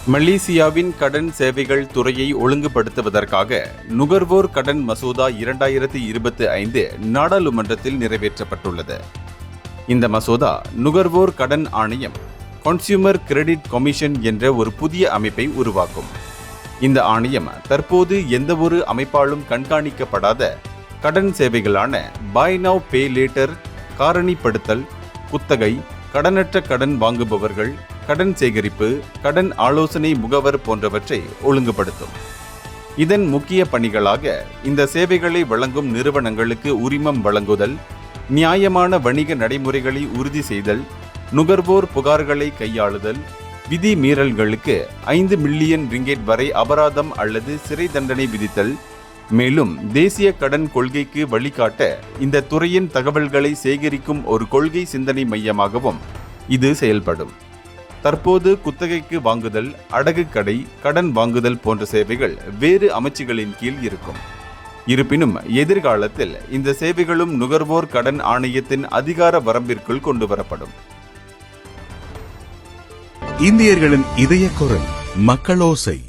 மலேசியாவின் கடன் சேவைகள் துறையை ஒழுங்குபடுத்துவதற்காக நுகர்வோர் கடன் மசோதா 2025 நாடாளுமன்றத்தில் நிறைவேற்றப்பட்டுள்ளது. இந்த மசோதா நுகர்வோர் கடன் ஆணையம் கன்சியூமர் கிரெடிட் கமிஷன் என்ற ஒரு புதிய அமைப்பை உருவாக்கும். இந்த ஆணையம் தற்போது எந்தவொரு அமைப்பாலும் கண்காணிக்கப்படாத கடன் சேவைகளான பை நவ் பே லேட்டர், காரணிப்படுத்தல், குத்தகை, கடனற்ற கடன் வாங்குபவர்கள், கடன் சேகரிப்பு, கடன் ஆலோசனை முகவர் போன்றவற்றை ஒழுங்குபடுத்தும். இதன் முக்கிய பணிகளாக இந்த சேவைகளை வழங்கும் நிறுவனங்களுக்கு உரிமம் வழங்குதல், நியாயமான வணிக நடைமுறைகளை உறுதி செய்தல், நுகர்வோர் புகார்களை கையாளுதல், விதி மீறல்களுக்கு 5 மில்லியன் ரிங்கெட் வரை அபராதம் அல்லது சிறை தண்டனை விதித்தல், மேலும் தேசிய கடன் கொள்கைக்கு வழிகாட்ட இந்த துறையின் தகவல்களை சேகரிக்கும் ஒரு கொள்கை சிந்தனை மையமாகவும் இது செயல்படும். தற்போது குத்தகைக்கு வாங்குதல், அடகு கடை, கடன் வாங்குதல் போன்ற சேவைகள் வேறு அமைச்சுகளின் கீழ் இருக்கும். இருப்பினும் எதிர்காலத்தில் இந்த சேவைகளும் நுகர்வோர் கடன் ஆணையத்தின் அதிகார வரம்பிற்குள் கொண்டுவரப்படும். இந்தியர்களின் இதய குரல் மக்களோசை.